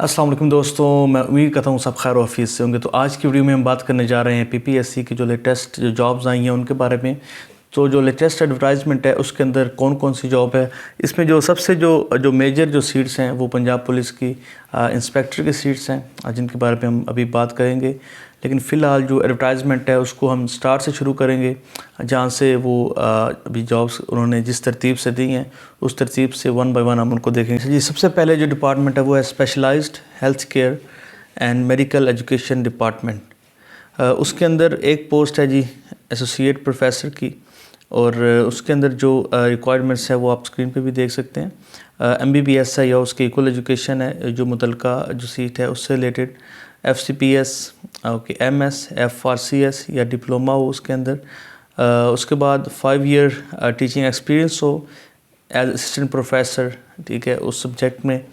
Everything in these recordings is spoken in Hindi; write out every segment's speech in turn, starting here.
अस्सलाम वालेकुम दोस्तों, मैं उम्मीद करता हूँ सब खैर ऑफिस से होंगे। तो आज की वीडियो में हम बात करने जा रहे हैं पीपीएससी की जो लेटेस्ट जो जॉब्स आई हैं उनके बारे में। तो जो लेटेस्ट एडवर्टाइजमेंट है उसके अंदर कौन कौन सी जॉब है, इसमें जो सबसे जो मेजर जो सीट्स हैं वो पंजाब पुलिस की इंस्पेक्टर की सीट्स हैं जिनके बारे में हम अभी बात करेंगे। लेकिन फ़िलहाल जो एडवर्टाइजमेंट है उसको हम स्टार्ट से शुरू करेंगे, जहाँ से वो अभी जॉब्स उन्होंने जिस तरतीब से दी हैं उस तरतीब से वन बाय वन हम उनको देखेंगे। जी, सबसे पहले जो डिपार्टमेंट है वो है specialized health care and medical education department. उसके अंदर एक पोस्ट है जी एसोसिएट प्रोफेसर की, और उसके अंदर जो रिक्वायरमेंट्स है वो आप स्क्रीन पे भी देख सकते हैं। MBBS है या उसकी इक्वल एजुकेशन है जो मुतलका जो सीट है उससे related, FCPS, okay, MS, FRCS या डिप्लोमा हो उसके अंदर। उसके बाद 5 ईयर टीचिंग एक्सपीरियंस हो एज असिस्टेंट प्रोफेसर, ठीक है, उस सब्जेक्ट में।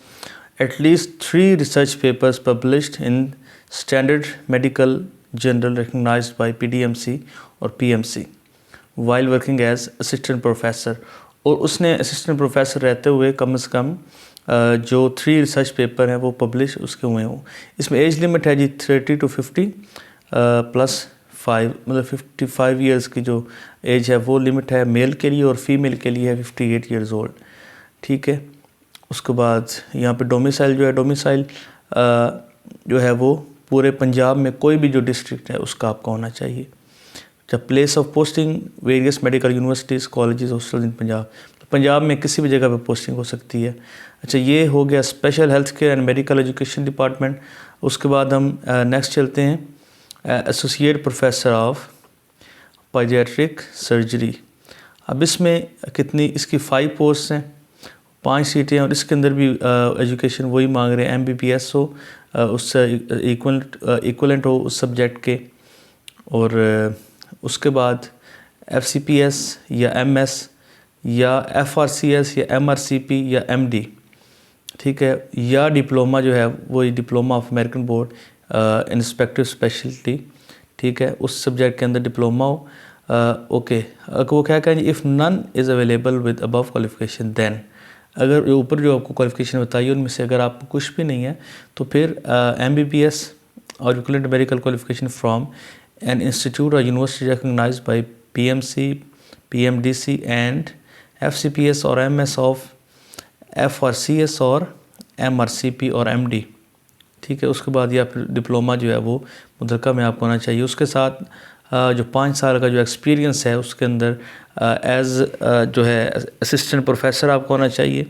At least 3 research papers published in standard medical journal recognized by PDMC और PMC while working as assistant professor, और उसने असिस्टेंट प्रोफेसर रहते हुए कम से कम जो 3 रिसर्च पेपर हैं वो पब्लिश उसके हुए हों। इसमें एज लिमिट है जी 30 to 50 +5, मतलब 55 ईयर्स की जो एज है वो लिमिट है मेल के लिए, और फीमेल के लिए है 58 ईयर्स ओल्ड, ठीक है। उसके बाद यहाँ पे डोमिसाइल जो है, डोमिसाइल जो है वो पूरे पंजाब में कोई भी जो डिस्ट्रिक्ट है उसका आपका होना चाहिए। जब place of posting various medical universities colleges hostel in Punjab, तो पंजाब में किसी भी जगह पे पोस्टिंग हो सकती है। अच्छा, ये हो गया special health care and medical education department. उसके बाद हम नेक्स्ट चलते हैं associate professor of paediatric surgery. अब इसमें कितनी, इसकी 5 पोस्ट हैं, 5 सीटें हैं, और इसके अंदर भी एजुकेशन वही मांग रहे हैं, MBBS हो, उससे इक्वलेंट हो उस सब्जेक्ट के, और उसके बाद FCPS या MS या FRCS या MRCP या MD, ठीक है, या डिप्लोमा जो है वो diploma of American board in respective speciality, ठीक है, उस सब्जेक्ट के अंदर डिप्लोमा हो। ओके, वो क्या कहें, if none is available with above qualification then, अगर ऊपर जो आपको क्वालिफिकेशन बताइए उनमें से अगर आपको कुछ भी नहीं है तो फिर MBBS और equivalent medical qualification from an institute or university recognized by PMC, PMDC and FCPS or MS of FRCS और MRCP और MD, ठीक है। उसके बाद या फिर डिप्लोमा जो है वो मुतलका में आपको होना चाहिए। उसके साथ जो 5 साल का जो एक्सपीरियंस है उसके अंदर एज जो है असिस्टेंट प्रोफेसर आपको होना चाहिए,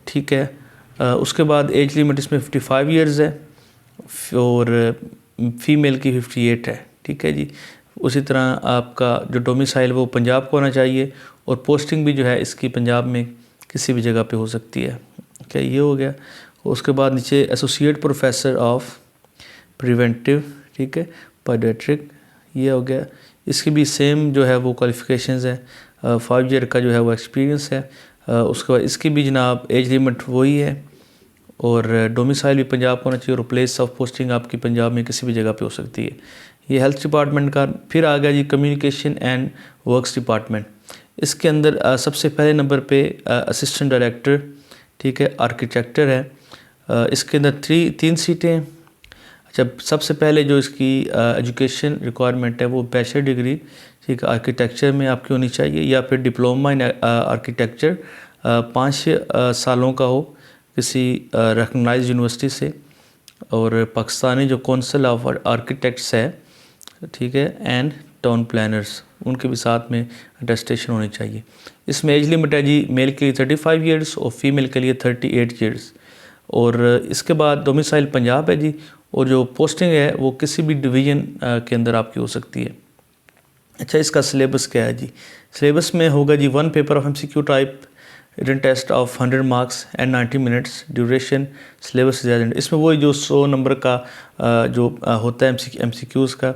ठीक है। उसके बाद एज लिमिट इसमें 55 ईयर्स है, और फीमेल की 58 है, ठीक है जी। उसी तरह आपका जो डोमिसाइल वो पंजाब को होना चाहिए, और पोस्टिंग भी जो है इसकी पंजाब में किसी भी जगह पे हो सकती है, क्या ये हो गया। उसके बाद नीचे एसोसिएट प्रोफेसर ऑफ प्रिवेंटिव, ठीक है, पीडियाट्रिक, ये हो गया। इसकी भी सेम जो है वो क्वालिफिकेशंस है, 5 ईयर का जो है वो एक्सपीरियंस है। उसके बाद इसकी भी जनाब एज लिमिट वही है, और डोमिसाइल भी पंजाब को होना चाहिए, और प्लेस ऑफ पोस्टिंग आपकी पंजाब में किसी भी जगह पे हो सकती है। ये हेल्थ डिपार्टमेंट का। फिर आ गया जी कम्युनिकेशन एंड वर्क्स डिपार्टमेंट। इसके अंदर सबसे पहले नंबर पे असिस्टेंट डायरेक्टर, ठीक है, आर्किटेक्चर है। इसके अंदर 3 सीटें हैं। अच्छा, सबसे पहले जो इसकी एजुकेशन रिक्वायरमेंट है वो बैचलर डिग्री, ठीक है, आर्किटेक्चर में आपकी होनी चाहिए, या फिर डिप्लोमा इन आर्किटेक्चर 5 सालों का हो किसी रिकग्नाइज्ड यूनिवर्सिटी से, और पाकिस्तानी जो काउंसिल ऑफ आर्किटेक्ट्स है, ठीक है, एंड टाउन प्लानर्स, उनके भी साथ में अटेस्टेशन होनी चाहिए। इसमें एज लिमिट है जी मेल के लिए 35 ईयर्स और फीमेल के लिए 38 ईयर्स, और इसके बाद डोमिसाइल पंजाब है जी, और जो पोस्टिंग है वो किसी भी डिवीज़न के अंदर आपकी हो सकती है। अच्छा, इसका सिलेबस क्या है जी, सिलेबस में होगा जी 1 paper of MCQ type, written test of 100 marks and 90 minutes, duration, syllabus agenda. इसमें वही जो 100 नंबर का जो होता है MCQs का,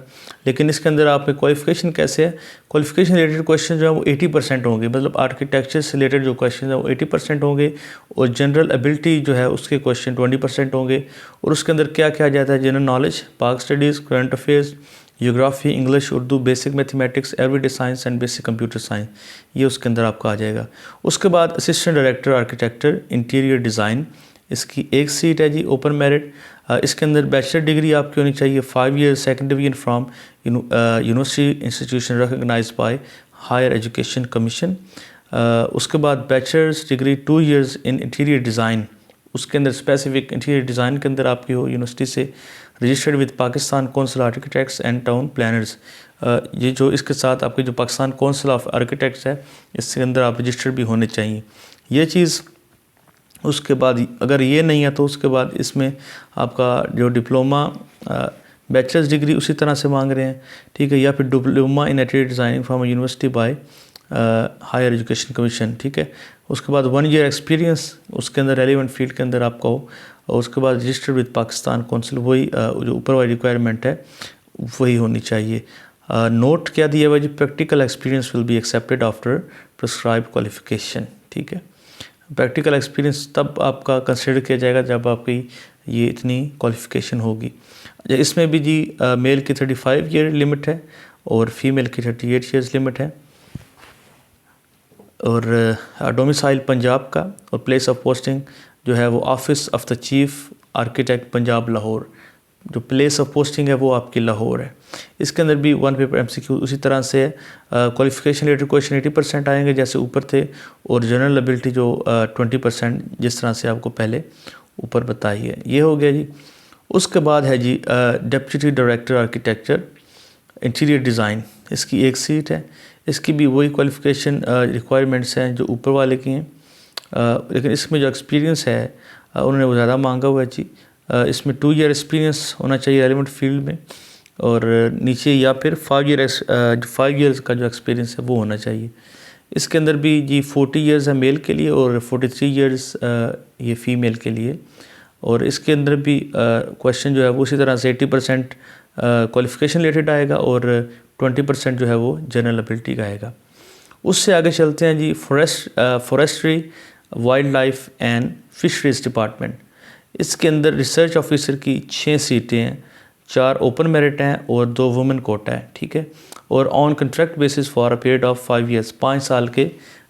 लेकिन इसके अंदर आप में क्वालिफिकेशन कैसे है, क्वालिफिकेशन रिलेटेड क्वेश्चन जो है वो 80% होंगे, मतलब आर्किटेक्चर से रिलेटेड जो क्वेश्चन है वो 80% होंगे, और जनरल एबिलिटी जो है उसके क्वेश्चन 20% होंगे। और उसके अंदर क्या क्या जाता है, जनरल नॉलेज, पाक studies, current affairs, geography, English, Urdu, basic mathematics, everyday science and basic computer science, ये उसके अंदर आपका आ जाएगा। उसके बाद assistant director architecture interior design इसकी एक सीट है जी ओपन मेरिट। इसके अंदर बैचलर डिग्री आपकी होनी चाहिए 5 years second division from university institution recognized by higher education commission. उसके बाद bachelors degree 2 years in interior design, उसके अंदर स्पेसिफिक इंटीरियर डिज़ाइन के अंदर आपकी हो यूनिवर्सिटी से registered with Pakistan council architects and town planners. ये जो इसके साथ आपके जो पाकिस्तान काउंसिल ऑफ आर्किटेक्ट्स है इसके अंदर आप रजिस्टर्ड भी होने चाहिए ये चीज़। उसके बाद अगर ये नहीं है तो उसके बाद इसमें आपका जो डिप्लोमा बैचलर्स डिग्री उसी तरह से मांग रहे हैं, ठीक है, या फिर diploma in interior designing from university by higher education commission, ठीक है। उसके बाद 1 ईयर एक्सपीरियंस उसके अंदर रेलिवेंट फील्ड के अंदर आपका हो, और उसके बाद रजिस्टर्ड विद पाकिस्तान काउंसिल, वही जो ऊपर वाली रिक्वायरमेंट है वही होनी चाहिए। नोट क्या दिया हुआ जी, practical experience will be accepted after prescribe qualification, ठीक है। प्रैक्टिकल एक्सपीरियंस तब आपका कंसिडर किया जाएगा जब आपकी ये इतनी क्वालिफिकेशन होगी। इसमें भी जी मेल की 35 ईयर लिमिट है और फीमेल की 38 ईयर्स लिमिट है, और डोमिसाइल पंजाब का, और प्लेस ऑफ पोस्टिंग जो है वो office of the chief architect Punjab Lahore, जो प्लेस ऑफ पोस्टिंग है वो आपकी लाहौर है। इसके अंदर भी 1 पेपर MCQ उसी तरह से है। क्वालिफिकेशन रिलेटेड क्वेश्चन 80% आएंगे जैसे ऊपर थे, और जनरल एबिलिटी जो 20% जिस तरह से आपको पहले ऊपर बताई है। ये हो गया जी। उसके बाद है जी deputy director architecture interior design, इसकी एक सीट है। इसकी भी वही क्वालिफिकेशन रिक्वायरमेंट्स हैं जो ऊपर वाले की हैं, लेकिन इसमें जो एक्सपीरियंस है उन्होंने वो ज़्यादा मांगा हुआ है जी। इसमें 2 ईयर एक्सपीरियंस होना चाहिए रेलिवेंट फील्ड में, और नीचे या फिर 5 ईयर्स का जो एक्सपीरियंस है वो होना चाहिए। इसके अंदर भी जी 40 ईयर्स है मेल के लिए और 43 ईयर्स ये फ़ीमेल के लिए, और इसके अंदर भी क्वेश्चन जो है वो उसी तरह से 80% क्वालिफिकेशन रिलेटेड आएगा और 20% जो है वो जनरल एबिलिटी का आएगा। उससे आगे चलते हैं जी forestry wildlife and fisheries department. इसके अंदर रिसर्च ऑफिसर की 6 सीटें हैं, 4 ओपन मेरिट हैं और 2 वुमेन कोटा है, ठीक है। और on contract basis for a period of 5 years, 5 साल के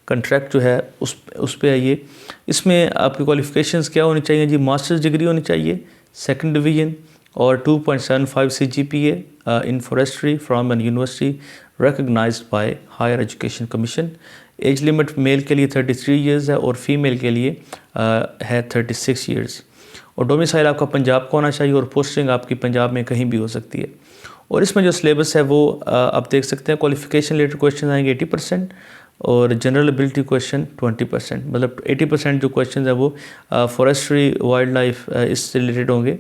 कंट्रैक्ट जो है उस पे है ये। इसमें आपकी क्वालिफिकेशंस क्या होनी चाहिए जी, मास्टर्स डिग्री होनी चाहिए सेकंड डिवीजन और 2.75 CGPA in forestry from an university recognised by higher education commission. Age limit male के लिए 33 ईयर्स है और फीमेल के लिए है 36 ईयर्स, और डोमिसाइल आपका पंजाब का होना चाहिए, और पोस्टिंग आपकी पंजाब में कहीं भी हो सकती है। और इसमें जो सिलेबस है वो आप देख सकते हैं, क्वालिफिकेशन रिलेटेड क्वेश्चन आएंगे 80% और जनरल एबिलिटी क्वेश्चन 20%, मतलब 80% जो क्वेश्चन है वो फॉरेस्ट्री वाइल्ड लाइफ इससे रिलेटेड होंगे।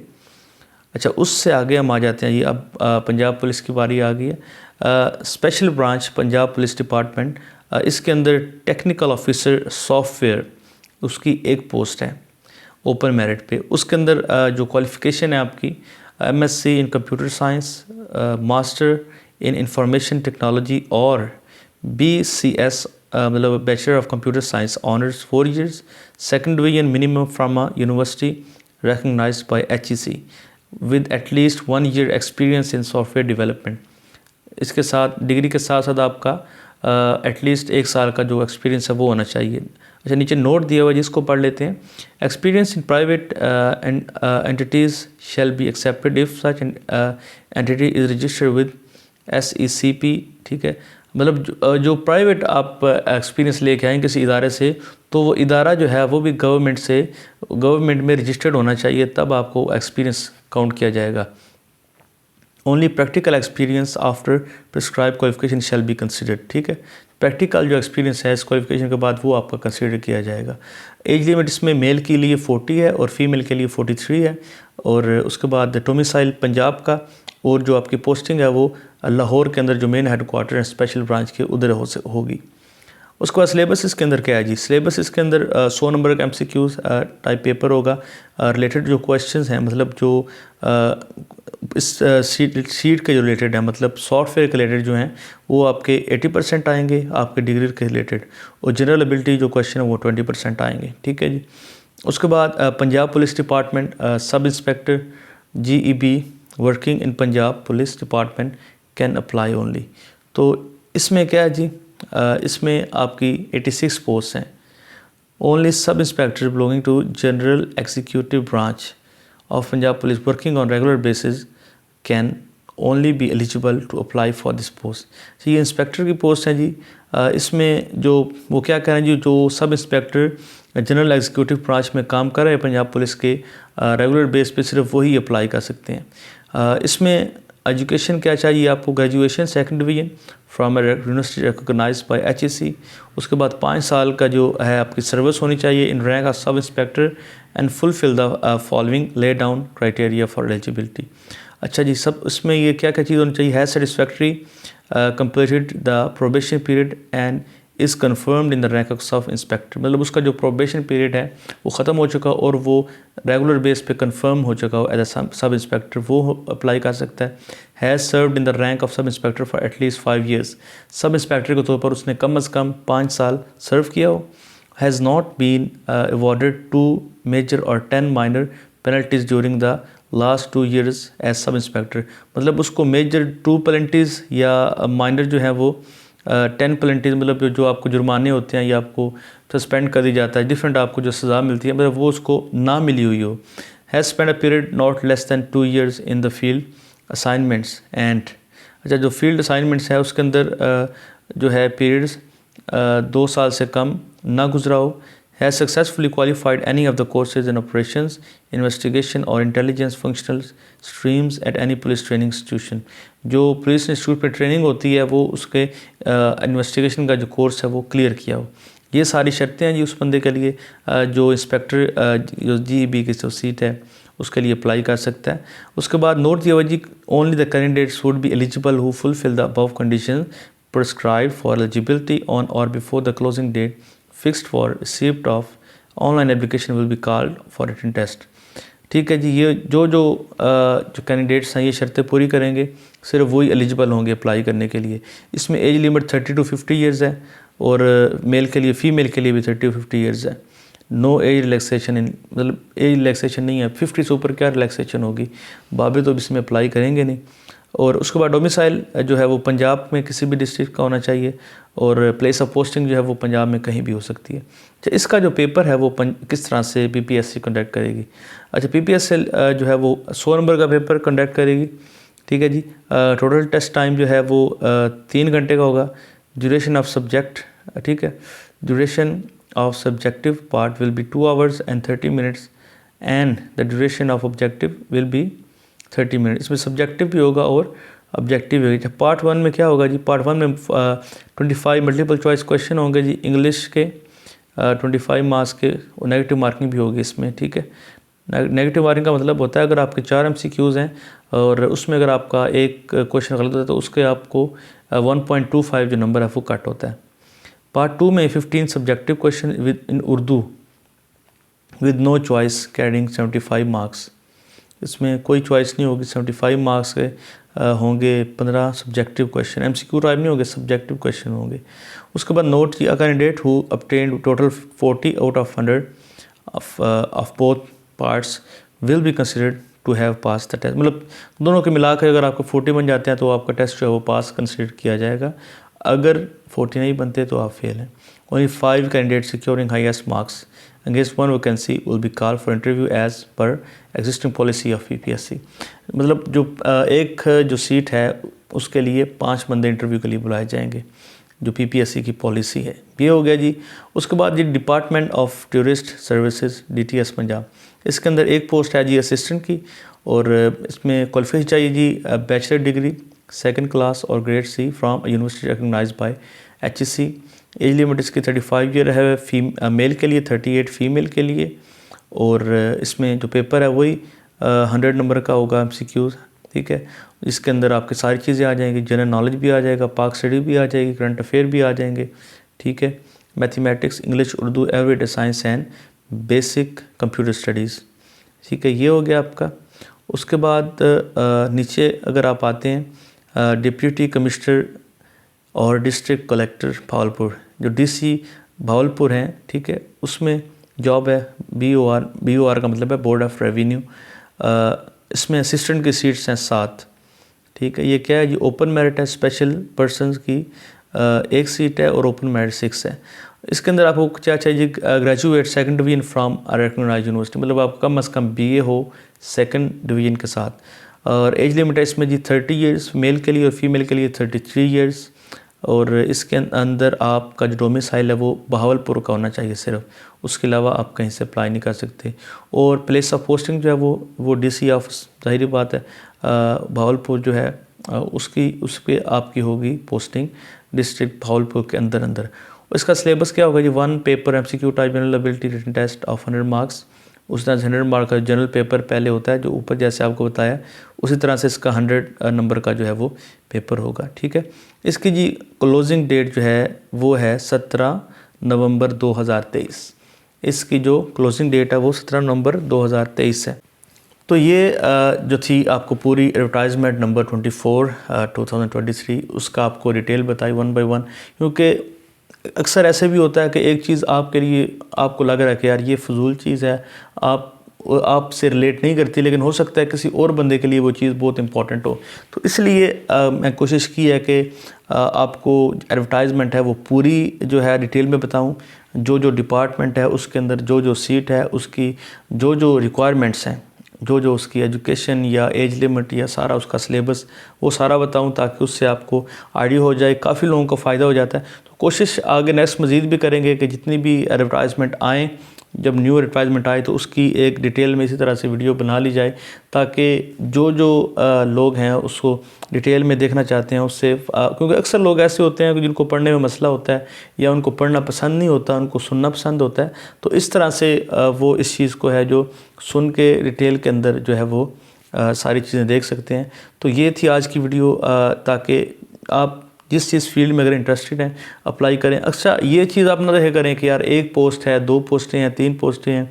अच्छा, उससे आगे हम आ जाते हैं ये, अब पंजाब पुलिस की बारी आ गई है। Special branch Punjab police department, इसके अंदर टेक्निकल ऑफिसर सॉफ्टवेयर उसकी एक पोस्ट है ओपन मेरिट पे। उसके अंदर जो क्वालिफ़िकेशन है आपकी MSc in computer science, master in information technology और BCS मतलब bachelor of computer science honours 4 years, second division minimum from a university recognized by HEC with at least 1 year experience in software development। इसके साथ डिग्री के साथ साथ आपका एटलीस्ट 1 साल का जो एक्सपीरियंस है वो होना चाहिए। अच्छा, नीचे नोट दिया हुआ है जिसको पढ़ लेते हैं। Experience in private entities shall be accepted if such entity is registered with SECP, ठीक है। मतलब जो प्राइवेट आप एक्सपीरियंस लेके आएँ किसी इदारे से, तो वो इदारा जो है वो भी गवर्नमेंट में रजिस्टर्ड होना चाहिए, तब आपको एक्सपीरियंस काउंट किया जाएगा। Only practical experience after prescribe qualification shall be considered, ठीक है। प्रैक्टिकल जो एक्सपीरियंस है इस क्वालिफिकेशन के बाद वो आपका कंसिडर किया जाएगा। एज लिमिट इसमें मेल के लिए 40 है और फीमेल के लिए 43 है, और उसके बाद डोमिसाइल पंजाब का, और जो आपकी पोस्टिंग है वो लाहौर के अंदर जो मेन हेडक्वार्टर है स्पेशल ब्रांच के उधर होगी। उसके बाद सिलेबस इसके अंदर क्या है जी, सिलेबस इसके अंदर 100 नंबर का MCQ टाइप पेपर होगा। रिलेटेड जो क्वेश्चंस हैं, मतलब जो इस सीट के जो रिलेटेड है, मतलब सॉफ्टवेयर के रिलेटेड जो हैं वो आपके 80% आएंगे आपके डिग्री के रिलेटेड, और जनरल एबिलिटी जो क्वेश्चन है वो 20% आएंगे, ठीक है जी। उसके बाद Punjab police department sub inspector GEB working in Punjab police department can apply only. तो इसमें क्या है जी, इसमें आपकी 86 पोस्ट हैं, only sub inspector belonging to general executive branch of Punjab police working on regular basis can only be eligible to apply for this post. तो ये इंस्पेक्टर की पोस्ट है जी। इसमें जो वो क्या कह रहे हैं जी, जो sub inspector general executive branch में काम कर रहे हैं पंजाब पुलिस के रेगुलर बेस पे सिर्फ वही अप्लाई कर सकते हैं। इसमें एजुकेशन क्या चाहिए आपको, graduation second division from university recognised bye HSC। उसके बाद 5 साल का जो है आपकी सर्विस होनी चाहिए in rank of sub inspector and fulfil the following lay down criteria for eligibility. अच्छा जी, सब इसमें ये क्या क्या चीज़ होनी चाहिए, है satisfactory completed the probation period and is confirmed in the rank of सब इंस्पेक्टर। मतलब उसका जो प्रोबेशन पीरियड है वो ख़त्म हो चुका और वो रेगुलर बेस पे कंफर्म हो चुका हो एज अ सब इंस्पेक्टर, वो अप्लाई कर सकता है। Has served in the rank of sub inspector for at least 5 years। Sub inspector के तौर पर उसने कम अज़ कम 5 साल सर्व किया हो। Has not been awarded 2 major और 10 minor penalties during the last 2 years as sub inspector. मतलब उसको मेजर 2 पेनल्टीज़ या माइनर जो है वो 10 पेनल्टीज़, मतलब जो आपको जुर्माने होते हैं या आपको सस्पेंड कर दी जाता है, डिफरेंट आपको जो सज़ा मिलती है, मतलब वो उसको ना मिली हुई हो। Has spend a period not less than 2 years in the field assignments and. अच्छा, जो फील्ड असाइनमेंट्स है उसके अंदर जो है पीरियड्स 2 साल से कम ना गुजरा हो। Has successfully qualified any of the courses and operations investigation और intelligence functional streams at any police training institution. जो पुलिस इंस्टीट्यूट पे ट्रेनिंग होती है वो उसके इन्वेस्टिगेशन का जो कोर्स है वो क्लियर किया हो। ये सारी शर्तें हैं जी उस बंदे के लिए जो इंस्पेक्टर जो GEB की जो सीट है उसके लिए अप्लाई कर सकता है। उसके बाद नोट दिया हुआ जी, only the candidates would be eligible who fulfil the above condition prescribed for eligibility on or before the closing date fixed for receipt of online application will be called for written test। ठीक है जी, ये जो कैंडिडेट्स हैं ये शर्तें पूरी करेंगे सिर्फ वही एलिजिबल होंगे अप्लाई करने के लिए। इसमें एज लिमिट 30 to 50 years है और मेल के लिए फीमेल के लिए भी 30 to 50 years है। नो एज रिलैक्सेशन इन, मतलब एज रिलैक्सेशन नहीं है, 50 से ऊपर क्या रिलैक्सेशन होगी, बाबे तो इसमें अप्लाई करेंगे नहीं। और उसके बाद डोमिसाइल जो है वो पंजाब में किसी भी डिस्ट्रिक्ट का होना चाहिए और प्लेस ऑफ पोस्टिंग जो है वो पंजाब में कहीं भी हो सकती है। अच्छा, इसका जो पेपर है वो किस तरह से PPSC कंडक्ट करेगी। अच्छा, PPSC जो है वो 100 नंबर का पेपर कंडक्ट करेगी। ठीक है जी, टोटल टेस्ट टाइम जो है वो 3 घंटे का होगा। ड्यूरेशन ऑफ सब्जेक्ट, ठीक है, duration of subjective part will be 2 hours and 30 minutes and the duration of objective will be 30 minute. इसमें सब्जेक्टिव भी होगा और ऑब्जेक्टिव भी होगा। पार्ट 1 में क्या होगा जी, पार्ट 1 में 25 मल्टीपल चॉइस क्वेश्चन होंगे जी इंग्लिश के, 25 मार्क्स के, और नेगेटिव मार्किंग भी होगी इसमें। ठीक है, नेगेटिव मार्किंग का मतलब होता है अगर आपके 4 MCQs हैं और उसमें अगर आपका एक क्वेश्चन गलत होता है तो उसके आपको 1.25 जो नंबर है वो कट होता है। पार्ट 2 में 15 subjective question with in Urdu with no choice carrying 75 marks. इसमें कोई चॉइस नहीं होगी, 75 मार्क्स के होंगे। 15 सब्जेक्टिव क्वेश्चन, MCQ टाइप नहीं होंगे, सब्जेक्टिव क्वेश्चन होंगे। उसके बाद note a candidate who obtained total 40 out of 100 of both parts will be considered to have passed the test। मतलब दोनों के मिलाकर अगर आपको 40 बन जाते हैं तो आपका टेस्ट जो है वो पास कंसिडर किया जाएगा। अगर 40 नहीं बनते तो आप फेल हैं। Only 5 candidates securing highest marks against 1 vacancy will be called for interview as per existing policy of PPSC। मतलब जो एक जो सीट है उसके लिए 5 बंदे इंटरव्यू के लिए बुलाए जाएंगे, जो PPSC की पॉलिसी है। ये हो गया जी। उसके बाद जी department of tourist services DTS Punjab, इसके अंदर एक पोस्ट है जी असिस्टेंट की और इसमें क्वालिफिकेशन चाहिए जी बैचलर डिग्री 2nd क्लास और ग्रेड C फ्रॉम university recognised bye HSC। Age limit इसकी 35 ईयर है मेल के लिए, 38 फीमेल के लिए। और इसमें जो पेपर है वही 100 नंबर का होगा MCQs। ठीक है, इसके अंदर आपकी सारी चीज़ें आ जाएंगी, जनरल नॉलेज भी आ जाएगा, पाक स्टडी भी आ जाएगी, करंट अफेयर भी आ जाएंगे। ठीक है, mathematics, English, Urdu, everyday science and basic computer studies. ठीक है, ये हो गया आपका। उसके बाद नीचे अगर आप आते हैं डिप्टी कमिश्नर और डिस्ट्रिक्ट कलेक्टर भावलपुर, जो DC भावलपुर हैं, ठीक है, उसमें जॉब है BOR का मतलब है बोर्ड ऑफ रेवेन्यू। इसमें असिस्टेंट की सीट्स हैं 7। ठीक है, ये क्या है जी, ओपन मेरिट है, स्पेशल पर्सनस की 1 सीट है और ओपन मेरिट 6 है। इसके अंदर आपको क्या चाहिए, graduate second division from recognized university, मतलब आप कम अज़ कम बीए हो सेकंड डिवीजन के साथ। और एज लिमिट है इसमें जी 30 इयर्स मेल के लिए और फीमेल के लिए 33 इयर्स। और इसके अंदर आपका जो डोमिसाइल है वो बहावलपुर का होना चाहिए सिर्फ, उसके अलावा आप कहीं से अप्लाई नहीं कर सकते। और प्लेस ऑफ पोस्टिंग जो है वो डीसी ऑफिस, ज़ाहिर बात है बहावलपुर जो है उस पर आपकी होगी पोस्टिंग, डिस्ट्रिक्ट बहावलपुर के अंदर। इसका सिलेबस क्या होगा जी, 1 paper MCQ type general ability written test of 100 marks. उस तरह से 100 मार्क का जनरल पेपर पहले होता है जो ऊपर जैसे आपको बताया, उसी तरह से इसका 100 नंबर का जो है वो पेपर होगा, ठीक है। इसकी जी क्लोजिंग डेट जो है वो है 17 नवंबर 2023। इसकी जो क्लोजिंग डेट है वो 17 नवंबर 2023 है। तो ये जो थी आपको पूरी एडवर्टाइजमेंट नंबर 24 2023, उसका आपको डिटेल बताई 1 बाय 1, क्योंकि अक्सर ऐसे भी होता है कि एक चीज़ आपके लिए आपको लग रहा है कि यार ये फजूल चीज़ है, आपसे रिलेट नहीं करती, लेकिन हो सकता है किसी और बंदे के लिए वो चीज़ बहुत इंपॉर्टेंट हो। तो इसलिए मैं कोशिश की है कि आपको एडवर्टाइजमेंट है वो पूरी जो है डिटेल में बताऊं, जो डिपार्टमेंट है उसके अंदर जो सीट है उसकी जो रिक्वायरमेंट्स हैं, जो उसकी एजुकेशन या एज लिमिट या सारा उसका सिलेबस वो सारा बताऊं, ताकि उससे आपको आइडिया हो जाए। काफ़ी लोगों को फ़ायदा हो जाता है। तो कोशिश आगे नेक्स्ट मज़ीद भी करेंगे कि जितनी भी एडवर्टाइजमेंट आएँ, जब न्यू एडवर्टाइजमेंट आए तो उसकी एक डिटेल में इसी तरह से वीडियो बना ली जाए, ताकि जो लोग हैं उसको डिटेल में देखना चाहते हैं उससे, क्योंकि अक्सर लोग ऐसे होते हैं कि जिनको पढ़ने में मसला होता है या उनको पढ़ना पसंद नहीं होता, उनको सुनना पसंद होता है। तो इस तरह से वो इस चीज़ को है जो सुन के डिटेल के अंदर जो है वो सारी चीज़ें देख सकते हैं। तो ये थी आज की वीडियो, ताकि आप जिस चीज़ फील्ड में अगर इंटरेस्टेड हैं अप्लाई करें। अच्छा ये चीज़ आप ना रहे करें कि यार 1 पोस्ट है, 2 पोस्टें हैं, 3 पोस्टें हैं,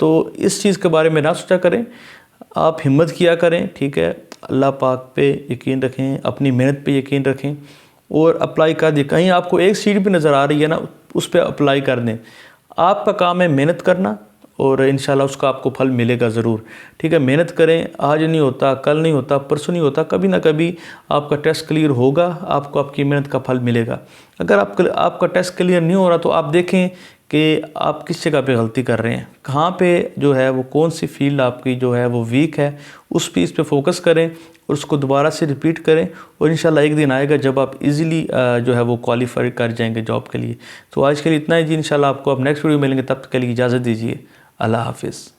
तो इस चीज़ के बारे में ना सोचा करें। आप हिम्मत किया करें, ठीक है। अल्लाह पाक पे यकीन रखें, अपनी मेहनत पे यकीन रखें और अप्लाई कर दें। कहीं आपको एक सीट भी नज़र आ रही है ना, उस पर अप्लाई कर दें। आपका काम है मेहनत करना और इंशाल्लाह उसका आपको फल मिलेगा ज़रूर, ठीक है। मेहनत करें, आज नहीं होता, कल नहीं होता, परसों नहीं होता, कभी ना कभी आपका टेस्ट क्लियर होगा, आपको आपकी मेहनत का फल मिलेगा। अगर आपका टेस्ट क्लियर नहीं हो रहा तो आप देखें कि आप किस जगह पे गलती कर रहे हैं, कहाँ पे जो है वो कौन सी फील्ड आपकी जो है वो वीक है, उस पे इस पे फोकस करें और उसको दोबारा से रिपीट करें और इंशाल्लाह एक दिन आएगा जब आप इजीली जो है वो क्वालिफाई कर जाएंगे जॉब के लिए। तो आज के लिए इतना ही जी, इंशाल्लाह आपको अब नेक्स्ट वीडियो मिलेंगे, तब तक के लिए इजाज़त दीजिए। अल्लाह हाफिज़।